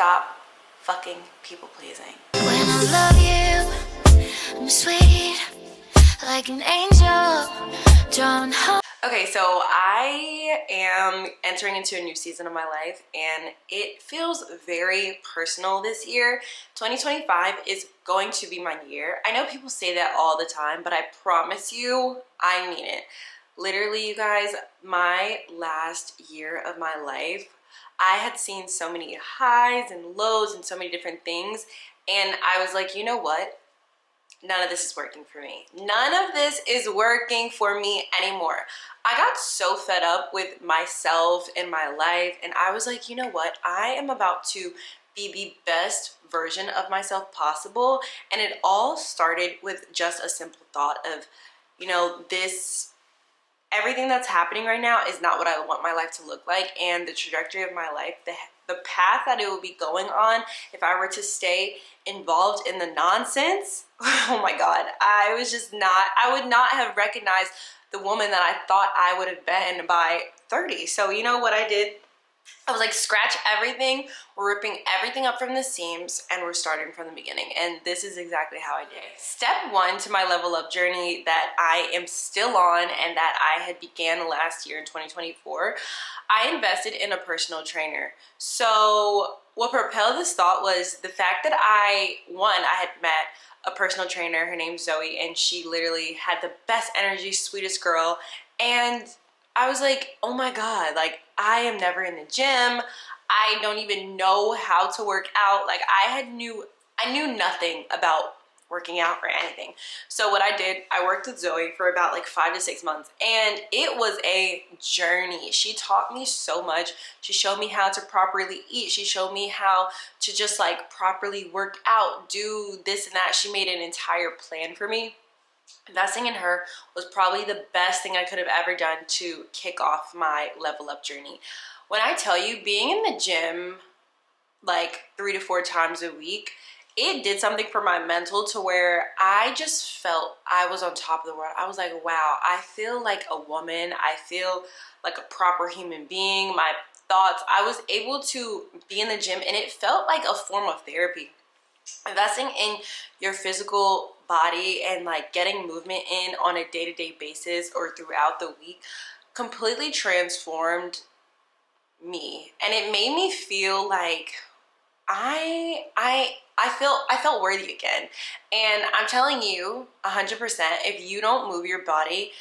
stop fucking people pleasing. When I love you, I'm sweet like an angel drawn home. Okay, so I am entering into a new season of my life and it feels very personal this year. 2025 is going to be my year. I know people say that all the time, but I promise you, I mean it. Literally, you guys, my last year of my life, I had seen so many highs and lows and so many different things, and I was like, you know what? None of this is working for me. None of this is working for me anymore. I got so fed up with myself and my life, and I was like, you know what? I am about to be the best version of myself possible. And it all started with just a simple thought of, you know, everything that's happening right now is not what I want my life to look like, and the trajectory of my life, the path that it would be going on if I were to stay involved in the nonsense, oh my God, I would not have recognized the woman that I thought I would have been by 30. So you know what I did? I was like, scratch everything, we're ripping everything up from the seams, and we're starting from the beginning. And this is exactly how I did it. Step one to my level up journey that I am still on and that I had began last year in 2024, I invested in a personal trainer. So what propelled this thought was the fact that I had met a personal trainer. Her name's Zoe, and she literally had the best energy, sweetest girl. And I was like, oh my God, like I am never in the gym. I don't even know how to work out. Like I knew nothing about working out or anything. So what I did, I worked with Zoe for about like 5 to 6 months, and it was a journey. She taught me so much. She showed me how to properly eat. She showed me how to just like properly work out, do this and that. She made an entire plan for me. Investing in her was probably the best thing I could have ever done to kick off my level up journey. When I tell you, being in the gym like 3 to 4 times a week, it did something for my mental to where I just felt I was on top of the world. I was like, wow, I feel like a woman. I feel like a proper human being. My thoughts, I was able to be in the gym, and it felt like a form of therapy. Investing in your physical body and like getting movement in on a day-to-day basis or throughout the week completely transformed me, and it made me feel like I felt worthy again. And I'm telling you 100%, if you don't move your body,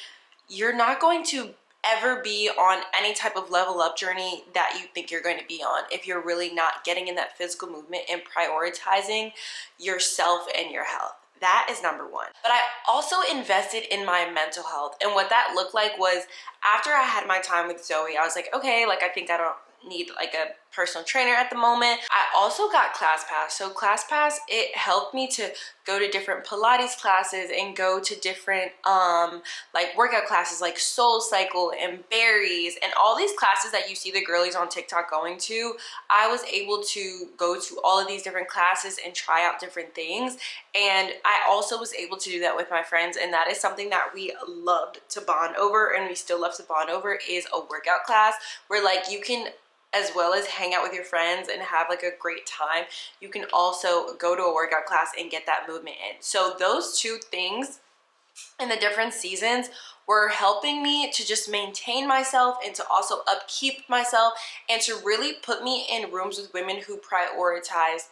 you're not going to ever be on any type of level up journey that you think you're going to be on if you're really not getting in that physical movement and prioritizing yourself and your health. That is number one. But I also invested in my mental health, and what that looked like was after I had my time with Zoe, I was like, okay, like I think I don't need like a personal trainer at the moment. I also got ClassPass. So ClassPass, it helped me to go to different Pilates classes and go to different like workout classes like Soul Cycle and Berries and all these classes that you see the girlies on TikTok going to. I was able to go to all of these different classes and try out different things, and I also was able to do that with my friends, and that is something that we loved to bond over, and we still love to bond over, is a workout class where like you can, as well as hang out with your friends and have like a great time, you can also go to a workout class and get that movement in. So those two things in the different seasons were helping me to just maintain myself and to also upkeep myself and to really put me in rooms with women who prioritize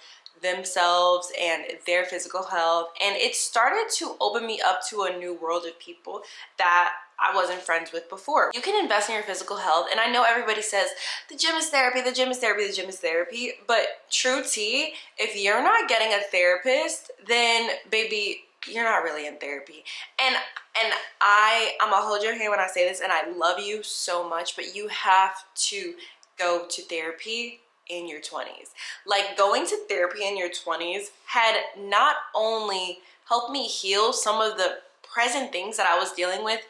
themselves and their physical health. And it started to open me up to a new world of people that I wasn't friends with before. You can invest in your physical health, and I know everybody says the gym is therapy, the gym is therapy, the gym is therapy, but true tea, if you're not getting a therapist, then baby, you're not really in therapy. And I'm gonna hold your hand when I say this, and I love you so much, but you have to go to therapy in your 20s. Like, going to therapy in your 20s had not only helped me heal some of the present things that I was dealing with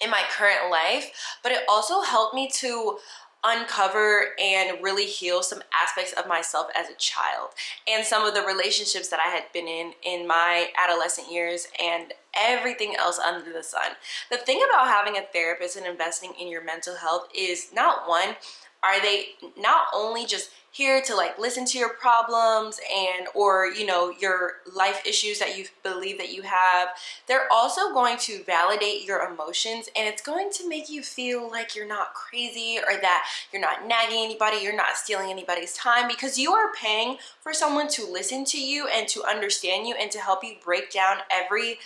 in my current life, but it also helped me to uncover and really heal some aspects of myself as a child and some of the relationships that I had been in my adolescent years and everything else under the sun. The thing about having a therapist and investing in your mental health is, not one, are they not only just here to like listen to your problems and or you know your life issues that you believe that you have. They're also going to validate your emotions, and it's going to make you feel like you're not crazy or that you're not nagging anybody, you're not stealing anybody's time, because you are paying for someone to listen to you and to understand you and to help you break down every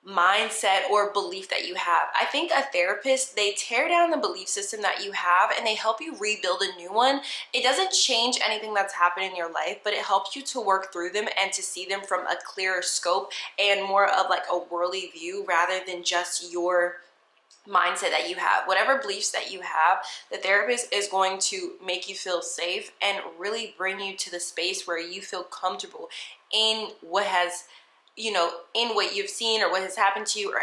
mindset or belief that you have. I think a therapist, they tear down the belief system that you have and they help you rebuild a new one. It doesn't change anything that's happened in your life, but it helps you to work through them and to see them from a clearer scope and more of like a worldly view rather than just your mindset that you have. Whatever beliefs that you have, the therapist is going to make you feel safe and really bring you to the space where you feel comfortable in what has, you know, in what you've seen or what has happened to you or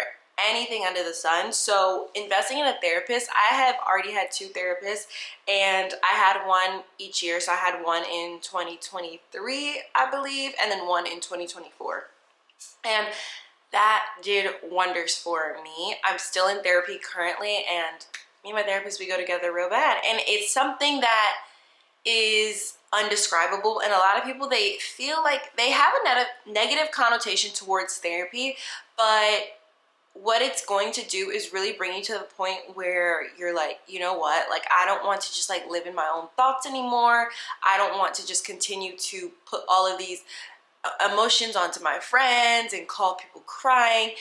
anything under the sun. So investing in a therapist, I have already had 2 therapists, and I had one each year. So I had one in 2023, I believe, and then one in 2024. And that did wonders for me. I'm still in therapy currently, and me and my therapist, we go together real bad. And it's something that is undescribable, and a lot of people, they feel like they have a negative connotation towards therapy, but what it's going to do is really bring you to the point where you're like, you know what, like I don't want to just like live in my own thoughts anymore. I don't want to just continue to put all of these emotions onto my friends and call people crying.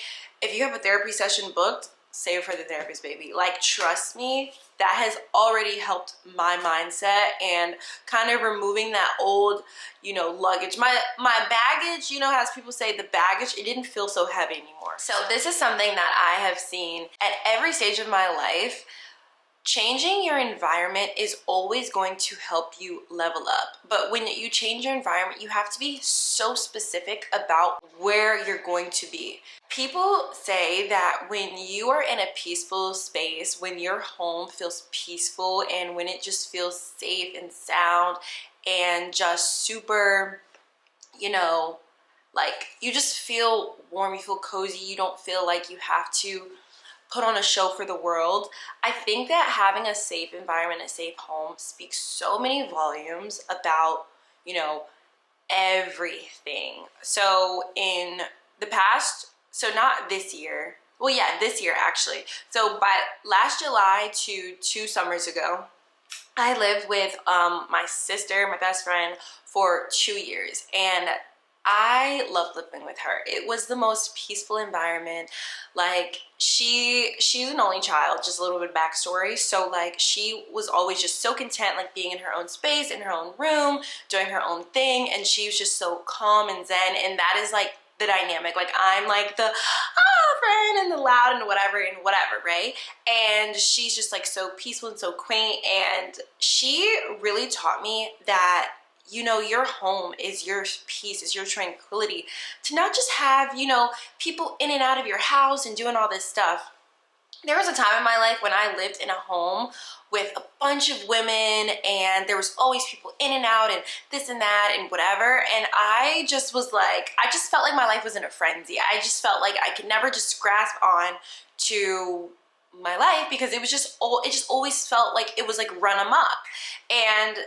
If you have a therapy session booked, save it for the therapist, baby. Like, trust me, that has already helped my mindset and kind of removing that old, you know, luggage. My baggage, you know, as people say, the baggage, it didn't feel so heavy anymore. So this is something that I have seen at every stage of my life. Changing your environment is always going to help you level up. But when you change your environment, you have to be so specific about where you're going to be. People say that when you are in a peaceful space, when your home feels peaceful and when it just feels safe and sound and just super, you know, like you just feel warm, you feel cozy, you don't feel like you have to put on a show for the world. I think that having a safe environment, a safe home speaks so many volumes about, you know, everything. So in the past, so not this year, well yeah, this year actually. So by last July to 2 summers ago, I lived with my sister, my best friend, for 2 years, and I loved living with her. It was the most peaceful environment. Like she's an only child, just a little bit of backstory. So like she was always just so content, like being in her own space, in her own room, doing her own thing. And she was just so calm and zen. And that is like the dynamic. Like I'm like the friend and the loud and whatever, right? And she's just like so peaceful and so quaint. And she really taught me that, you know, your home is your peace, is your tranquility. To not just have, you know, people in and out of your house and doing all this stuff. There was a time in my life when I lived in a home with a bunch of women and there was always people in and out and this and that and whatever. And I just was like, I just felt like my life was in a frenzy. I just felt like I could never just grasp on to my life because it was just, it just always felt like it was like run amok. And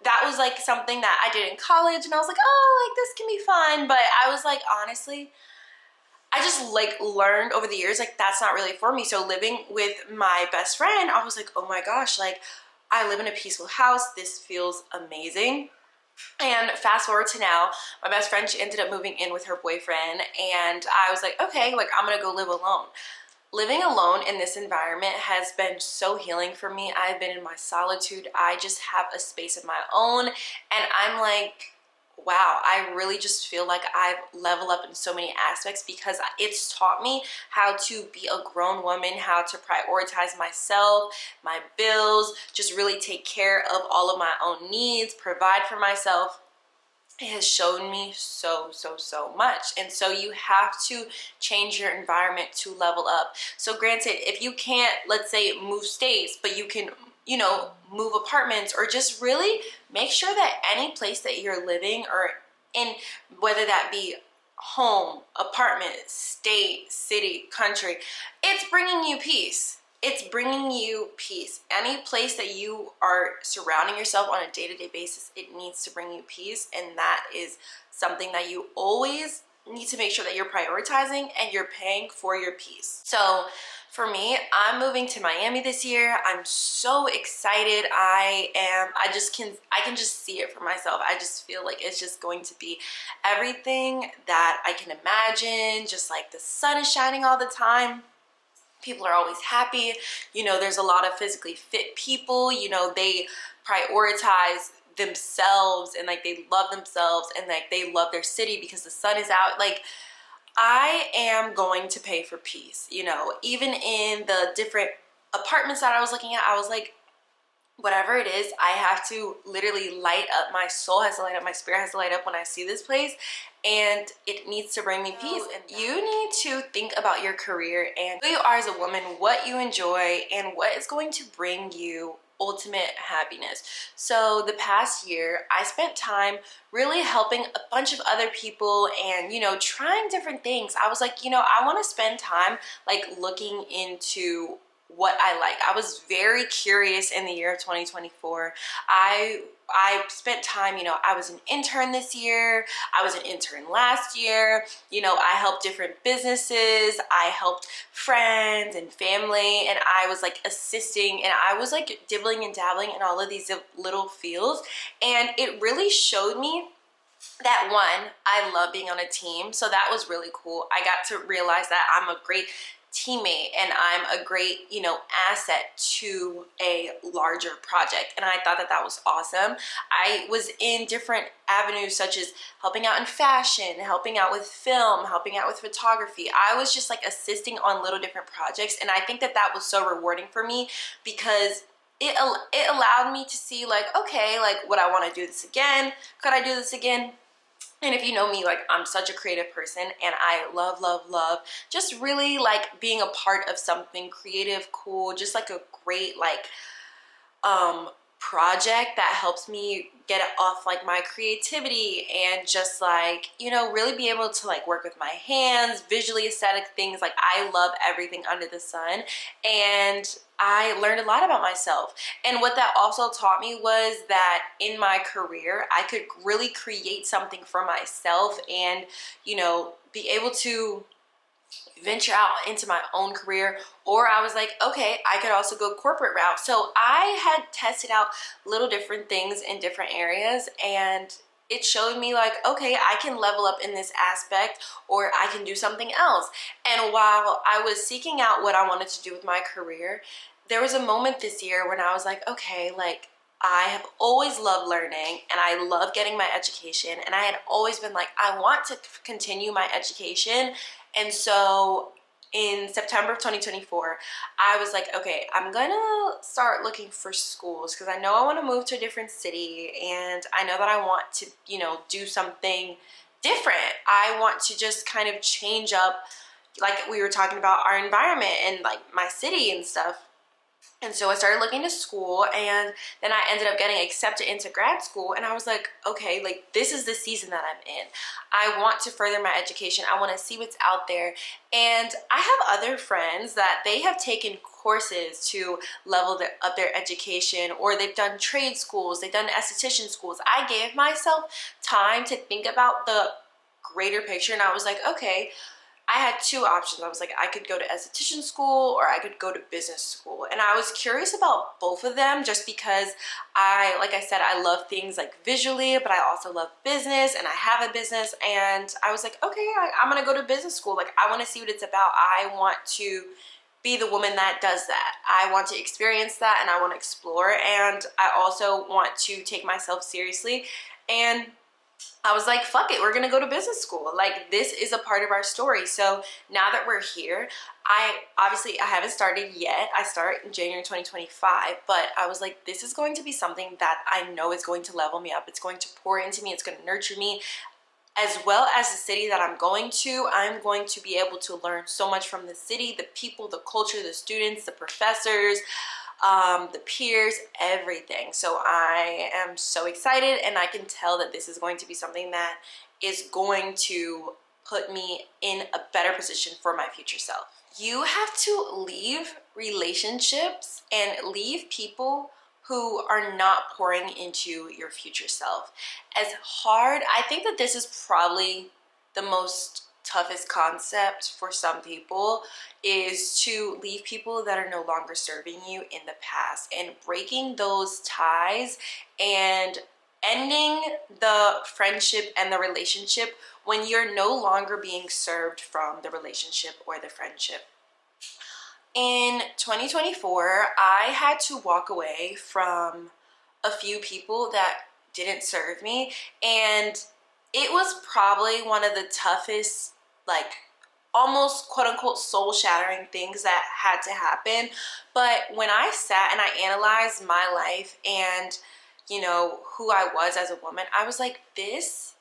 that was like something that I did in college, and I was like, oh, like this can be fun. But I was like, honestly, I just like learned over the years, like that's not really for me. So living with my best friend, I was like, oh my gosh, like I live in a peaceful house. This feels amazing. And fast forward to now, my best friend, she ended up moving in with her boyfriend, and I was like, okay, like I'm gonna go live alone. Living alone in this environment has been so healing for me. I've been in my solitude. I just have a space of my own, and I'm like, wow, I really just feel like I've leveled up in so many aspects because it's taught me how to be a grown woman, how to prioritize myself, my bills, just really take care of all of my own needs, provide for myself. It has shown me so much. And so you have to change your environment to level up. So granted, if you can't, let's say, move states, but you can, you know, move apartments, or just really make sure that any place that you're living or in, whether that be home, apartment, state, city, country, it's bringing you peace. it's bringing you peace. Any place that you are surrounding yourself on a day-to-day basis, it needs to bring you peace, and that is something that you always need to make sure that you're prioritizing and you're paying for your peace. So for me, I'm moving to Miami this year. I'm so excited. I can just see it for myself. I just feel like it's just going to be everything that I can imagine. Just like the sun is shining all the time. People are always happy. You know, there's a lot of physically fit people. You know, they prioritize themselves and like they love themselves and like they love their city because the sun is out. Like, I am going to pay for peace. You know, even in the different apartments that I was looking at, I was like, whatever it is, I have to literally light up. My soul has to light up, my spirit has to light up when I see this place, and it needs to bring me peace. And you need to think about your career and who you are as a woman, what you enjoy, and what is going to bring you ultimate happiness. So the past year, I spent time really helping a bunch of other people and, you know, trying different things. I was like, you know, I want to spend time like looking into what I like. I was very curious in the year of 2024. I spent time, you know, I was an intern this year. I was an intern last year. You know, I helped different businesses. I helped friends and family, and I was like assisting, and I was like dibbling and dabbling in all of these little fields. And it really showed me that, one, I love being on a team. So that was really cool. I got to realize that I'm a great teammate and I'm a great, you know, asset to a larger project, and I thought that that was awesome. I was in different avenues such as helping out in fashion, helping out with film, helping out with photography. I was just like assisting on little different projects, and I think that that was so rewarding for me because it allowed me to see like, okay, like, would I want to do this again? Could I do this again? And if you know me, like, I'm such a creative person, and I love, love, love just really like being a part of something creative, cool, just like a great like project that helps me get off like my creativity and just like, you know, really be able to like work with my hands, visually aesthetic things. Like, I love everything under the sun, and I learned a lot about myself. And what that also taught me was that in my career, I could really create something for myself and, you know, be able to venture out into my own career. Or I was like, okay, I could also go corporate route. So I had tested out little different things in different areas, and it showed me like, okay, I can level up in this aspect, or I can do something else. And while I was seeking out what I wanted to do with my career, there was a moment this year when I was like, okay, like, I have always loved learning and I love getting my education, and I had always been like, I want to continue my education. And so in September of 2024, I was like, okay, I'm gonna start looking for schools because I know I want to move to a different city, and I know that I want to, you know, do something different. I want to just kind of change up, like we were talking about, our environment and like my city and stuff. And so I started looking to school, and then I ended up getting accepted into grad school, and I was like, okay, like, this is the season that I'm in. I want to further my education. I want to see what's out there. And I have other friends that they have taken courses to level up their education, or they've done trade schools, they've done esthetician schools. I gave myself time to think about the greater picture, and I was like, okay, I had two options. I was like, I could go to esthetician school or I could go to business school. And I was curious about both of them just because like I said, I love things like visually, but I also love business, and I have a business. And I was like, okay, I'm gonna go to business school. Like, I wanna see what it's about. I want to be the woman that does that. I want to experience that, and I want to explore. And I also want to take myself seriously. And I was like, fuck it, we're gonna go to business school. Like, this is a part of our story. So now that we're here, I haven't started yet. I start in January 2025, but I was like, this is going to be something that I know is going to level me up. It's going to pour into me. It's going to nurture me. As well as the city that I'm going to, I'm going to be able to learn so much from the city, the people, the culture, the students, the professors, the peers, everything. So I am so excited, and I can tell that this is going to be something that is going to put me in a better position for my future self. you have to leave relationships and leave people who are not pouring into your future self. As hard, I think that this is probably the most toughest concept for some people, is to leave people that are no longer serving you in the past, and breaking those ties and ending the friendship and the relationship when you're no longer being served from the relationship or the friendship. In 2024, I had to walk away from a few people that didn't serve me, and it was probably one of the toughest, like, almost quote-unquote soul-shattering things that had to happen. But when I sat and I analyzed my life and, you know, who I was as a woman, I was like, this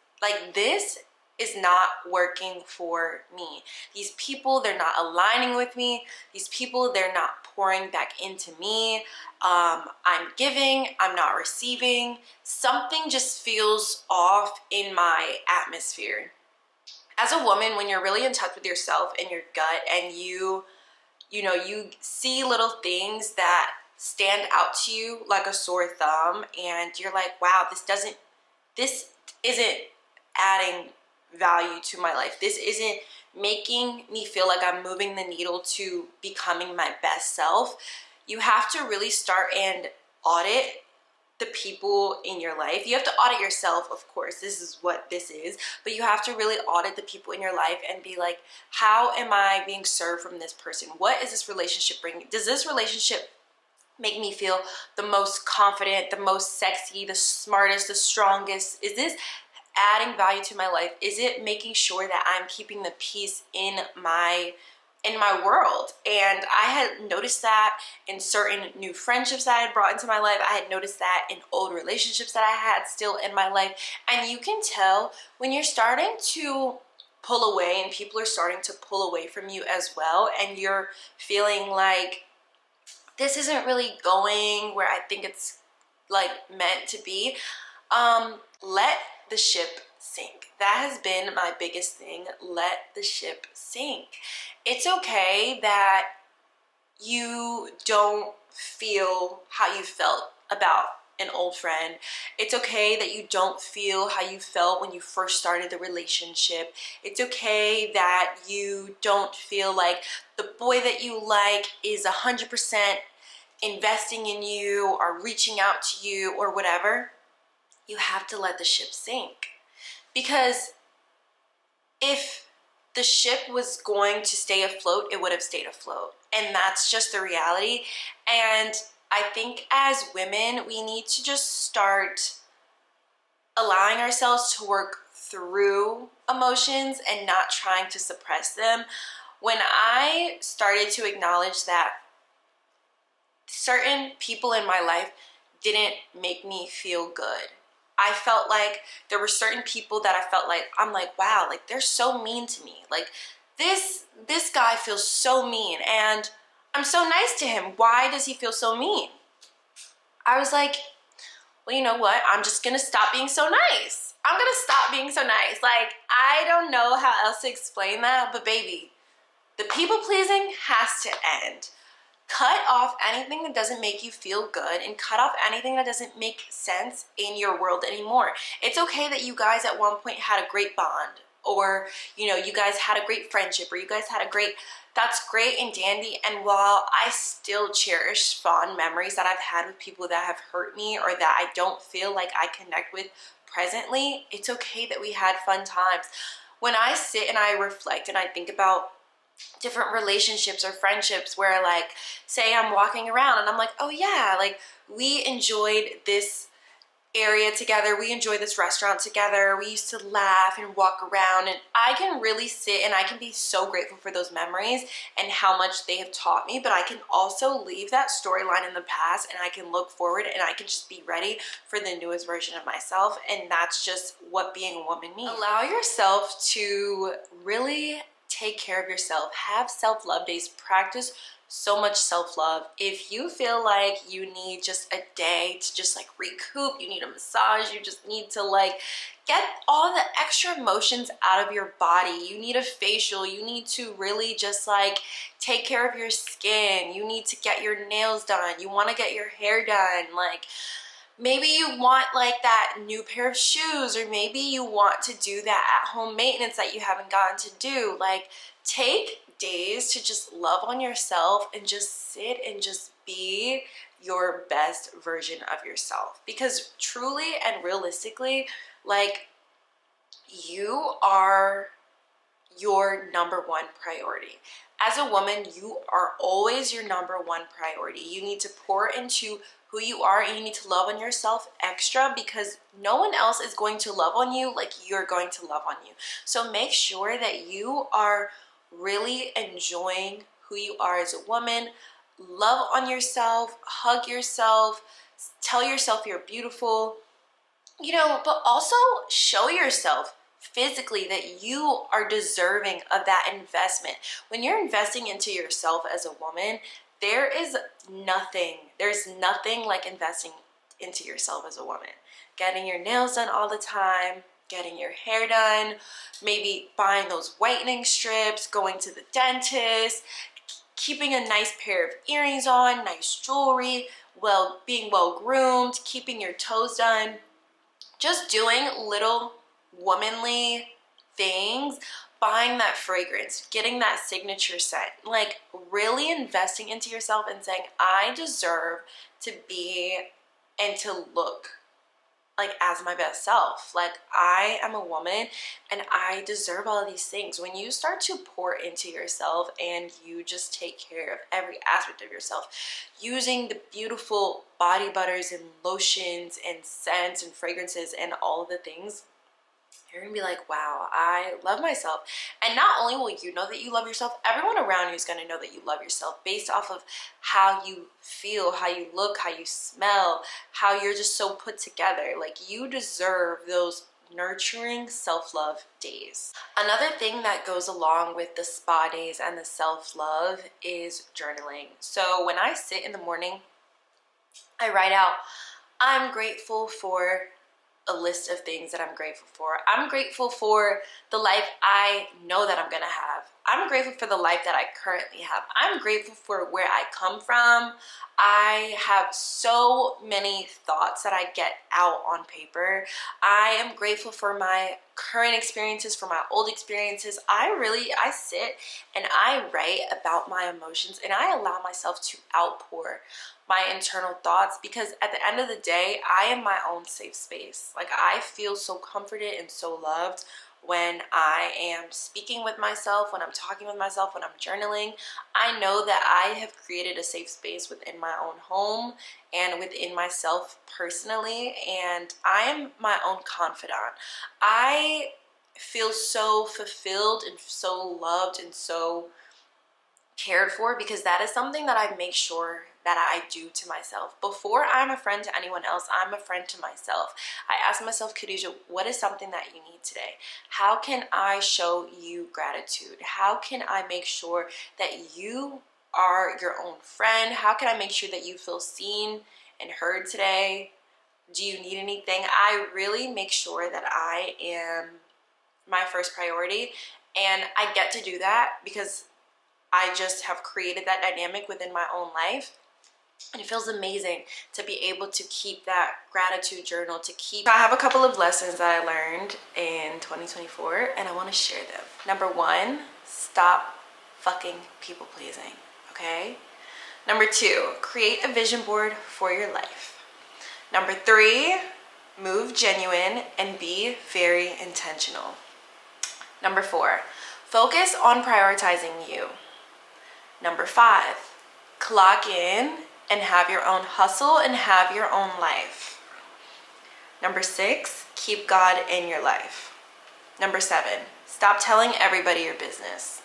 is not working for me. These people, they're not aligning with me. These people, they're not pouring back into me. I'm giving, I'm not receiving. Something just feels off in my atmosphere. As a woman, when you're really in touch with yourself and your gut, and you see little things that stand out to you like a sore thumb, and you're like, wow, this isn't adding value to my life. This isn't making me feel like I'm moving the needle to becoming my best self. You have to really start and audit the people in your life. You have to audit yourself, of course. This is what this is. But you have to really audit the people in your life and be like, how am I being served from this person? What is this relationship bringing? Does this relationship make me feel the most confident, the most sexy, the smartest, the strongest? Is this adding value to my life? Is it making sure that I'm keeping the peace in my world? And I had noticed that in certain new friendships that I had brought into my life. I had noticed that in old relationships that I had still in my life. And you can tell when you're starting to pull away and people are starting to pull away from you as well, and you're feeling like this isn't really going where I think it's like meant to be. Let the ship sink. That has been my biggest thing. Let the ship sink. It's okay that you don't feel how you felt about an old friend. It's okay that you don't feel how you felt when you first started the relationship. It's okay that you don't feel like the boy that you like is 100% investing in you or reaching out to you or whatever. You have to let the ship sink. Because if the ship was going to stay afloat, it would have stayed afloat. And that's just the reality. And I think as women, we need to just start allowing ourselves to work through emotions and not trying to suppress them. When I started to acknowledge that certain people in my life didn't make me feel good, I felt like there were certain people that I felt like, I'm like, wow, like they're so mean to me. Like this guy feels so mean and I'm so nice to him. Why does he feel so mean? I was like, well, you know what? I'm just gonna stop being so nice. I'm gonna stop being so nice. Like, I don't know how else to explain that, but baby, the people pleasing has to end. Cut off anything that doesn't make you feel good and cut off anything that doesn't make sense in your world anymore. It's okay that you guys at one point had a great bond, or you guys had a great friendship, or you guys had a great, that's great and dandy. And while I still cherish fond memories that I've had with people that have hurt me or that I don't feel like I connect with presently, it's okay that we had fun times. When I sit and I reflect and I think about different relationships or friendships where, like, say I'm walking around and I'm like, oh yeah, like we enjoyed this area together, we enjoyed this restaurant together, we used to laugh and walk around, and I can really sit and I can be so grateful for those memories and how much they have taught me. But I can also leave that storyline in the past and I can look forward and I can just be ready for the newest version of myself. And that's just what being a woman means. Allow yourself to really take care of yourself. Have self-love days. Practice so much self-love. If you feel like you need just a day to just like recoup, you need a massage, you just need to like get all the extra emotions out of your body, you need a facial, you need to really just like take care of your skin, you need to get your nails done, you want to get your hair done, like maybe you want like that new pair of shoes, or maybe you want to do that at-home maintenance that you haven't gotten to do. Like, take days to just love on yourself and just sit and just be your best version of yourself. Because truly and realistically, like, you are your number one priority. As a woman, you are always your number one priority. You need to pour into who you are, and you need to love on yourself extra, because no one else is going to love on you like you're going to love on you. So make sure that you are really enjoying who you are as a woman. Love on yourself, hug yourself, tell yourself you're beautiful, you know, but also show yourself physically that you are deserving of that investment. When you're investing into yourself as a woman, there's nothing like investing into yourself as a woman. Getting your nails done all the time, getting your hair done, maybe buying those whitening strips, going to the dentist, keeping a nice pair of earrings on, nice jewelry, being well groomed, keeping your toes done, just doing little womanly things, buying that fragrance, getting that signature scent, like really investing into yourself and saying, I deserve to be and to look like as my best self. Like, I am a woman and I deserve all of these things. When you start to pour into yourself and you just take care of every aspect of yourself, using the beautiful body butters and lotions and scents and fragrances and all of the things, you're gonna be like, wow, I love myself. And not only will you know that you love yourself, everyone around you is gonna know that you love yourself based off of how you feel, how you look, how you smell, how you're just so put together. Like, you deserve those nurturing self-love days. Another thing that goes along with the spa days and the self-love is journaling. So when I sit in the morning, I write out, I'm grateful for a list of things that I'm grateful for. I'm grateful for the life I know that I'm gonna have. I'm grateful for the life that I currently have. I'm grateful for where I come from. I have so many thoughts that I get out on paper. I am grateful for my current experiences, for my old experiences. I sit and I write about my emotions, and I allow myself to outpour my internal thoughts, because at the end of the day, I am my own safe space. Like, I feel so comforted and so loved when I am speaking with myself, when I'm talking with myself, when I'm journaling. I know that I have created a safe space within my own home and within myself personally, and I am my own confidant. I feel so fulfilled and so loved and so cared for, because that is something that I make sure that I do to myself. Before I'm a friend to anyone else, I'm a friend to myself. I ask myself, Khadijah, what is something that you need today? How can I show you gratitude? How can I make sure that you are your own friend? How can I make sure that you feel seen and heard today? Do you need anything? I really make sure that I am my first priority, and I get to do that because I just have created that dynamic within my own life. And it feels amazing to be able to keep that gratitude journal, I have a couple of lessons that I learned in 2024, and I want to share them. Number one, stop fucking people pleasing, okay? Number two, create a vision board for your life. Number three, move genuine and be very intentional. Number four, focus on prioritizing you. Number five, clock in and have your own hustle and have your own life. Number six, keep God in your life. Number seven, stop telling everybody your business.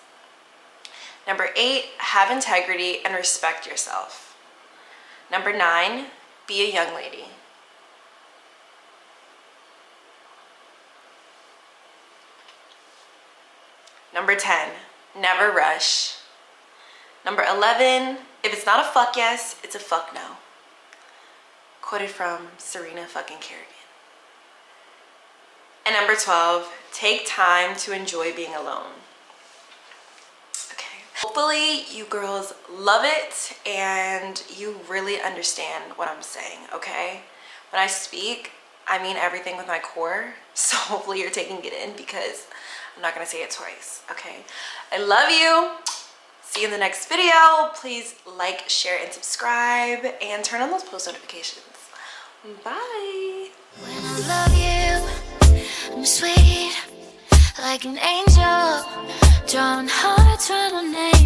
Number eight, have integrity and respect yourself. Number nine, be a young lady. Number 10, never rush. Number 11, if it's not a fuck yes, it's a fuck no. Quoted from Serena fucking Kerrigan. And number 12, take time to enjoy being alone. Okay. Hopefully you girls love it and you really understand what I'm saying, okay? When I speak, I mean everything with my core. So hopefully you're taking it in because I'm not gonna say it twice, okay? I love you. See you in the next video. Please like, share, and subscribe and turn on those post notifications. Bye. When I love you, I'm sweet like an angel, drawing hearts round our name.